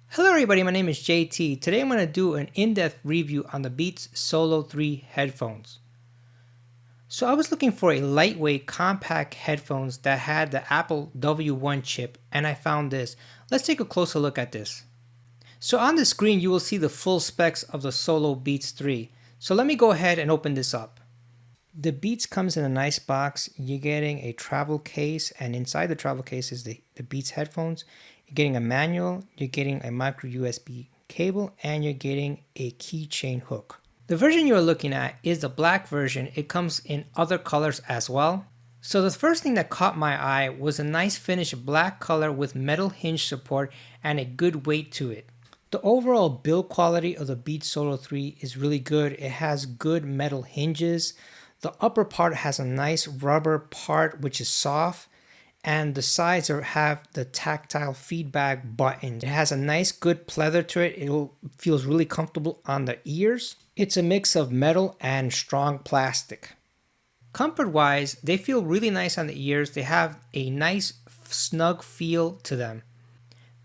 Hello everybody, my name is JT. Today I'm going to do an in-depth review on the Beats Solo3 headphones. So I was looking for a lightweight compact headphones that had the Apple W1 chip and I found this. Let's take a closer look at this. So on the screen you will see the full specs of the Solo Beats 3. So let me go ahead and open this up. The Beats comes in a nice box. You're getting a travel case, and inside the travel case is the Beats headphones. You're getting a manual, you're getting a micro USB cable, and you're getting a keychain hook. The version you're looking at is the black version. It comes in other colors as well. So the first thing that caught my eye was a nice finished black color with metal hinge support and a good weight to it. The overall build quality of the Beats Solo3 is really good. It has good metal hinges. The upper part has a nice rubber part which is soft, and the sides have the tactile feedback button. It has a nice good pleather to it. It feels really comfortable on the ears. It's a mix of metal and strong plastic. Comfort wise, they feel really nice on the ears. They have a nice snug feel to them.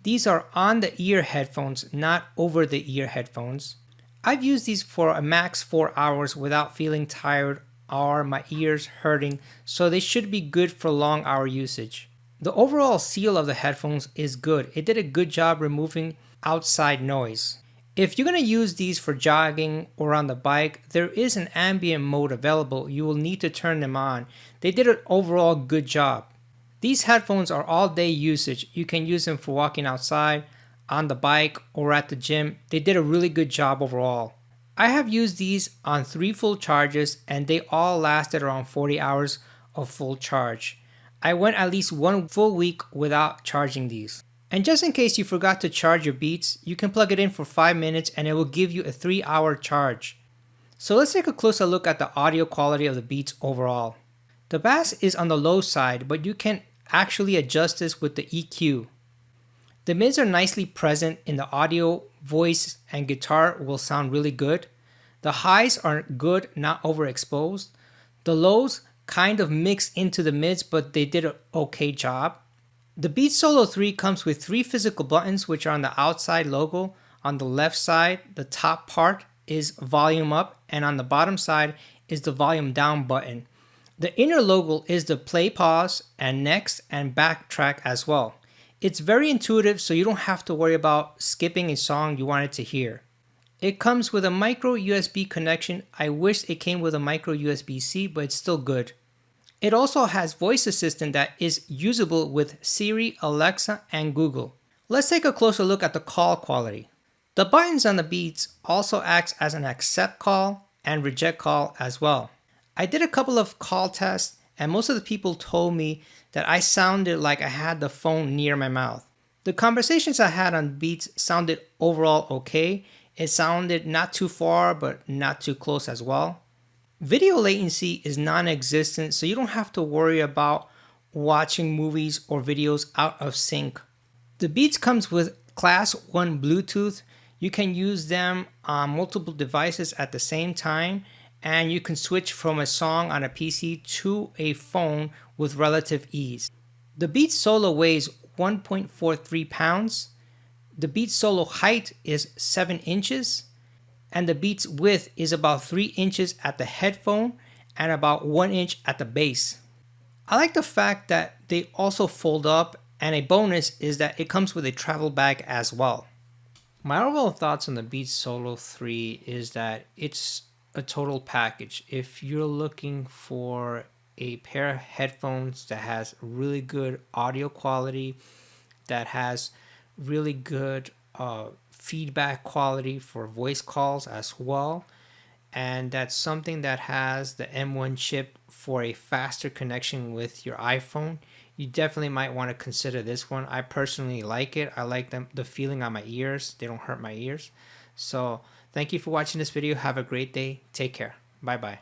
These are on the ear headphones, not over the ear headphones. I've used these for a max 4 hours without feeling tired or my ears hurting, so they should be good for long hour usage. The overall seal of the headphones is good. It did a good job removing outside noise. If you're going to use these for jogging or on the bike, there is an ambient mode available. You will need to turn them on. They did an overall good job. These headphones are all day usage. You can use them for walking outside, on the bike, or at the gym. They did a really good job overall. I have used these on 3 full charges and they all lasted around 40 hours of full charge. I went at least 1 full week without charging these. And just in case you forgot to charge your Beats, you can plug it in for 5 minutes and it will give you a 3-hour charge. So let's take a closer look at the audio quality of the Beats overall. The bass is on the low side, but you can actually adjust this with the EQ. The mids are nicely present in the audio, voice, and guitar will sound really good. The highs are good, not overexposed. The lows kind of mix into the mids, but they did an okay job. The Beats Solo 3 comes with 3 physical buttons which are on the outside logo. On the left side, the top part is volume up, and on the bottom side is the volume down button. The inner logo is the play, pause, and next and backtrack as well. It's very intuitive, so you don't have to worry about skipping a song you wanted to hear. It comes with a micro USB connection. I wish it came with a micro USB-C, but it's still good. It also has voice assistant that is usable with Siri, Alexa, and Google. Let's take a closer look at the call quality. The buttons on the Beats also acts as an accept call and reject call as well. I did a couple of call tests and most of the people told me that I sounded like I had the phone near my mouth. The conversations I had on Beats sounded overall okay. It sounded not too far but not too close as well. Video latency is non-existent, so you don't have to worry about watching movies or videos out of sync. The Beats comes with Class 1 Bluetooth. You can use them on multiple devices at the same time, and you can switch from a song on a PC to a phone with relative ease. The Beats Solo weighs 1.43 pounds. The Beats Solo height is 7 inches. And the Beats width is about 3 inches at the headphone and about 1 inch at the base. I like the fact that they also fold up, and a bonus is that it comes with a travel bag as well. My overall thoughts on the Beats Solo 3 is that it's a total package. If you're looking for a pair of headphones that has really good audio quality, that has really good feedback quality for voice calls as well, and that's something that has the M1 chip for a faster connection with your iPhone, you definitely might want to consider this one. I personally like it. I like the feeling on my ears. They don't hurt my ears. So thank you for watching this video. Have a great day. Take care. Bye bye.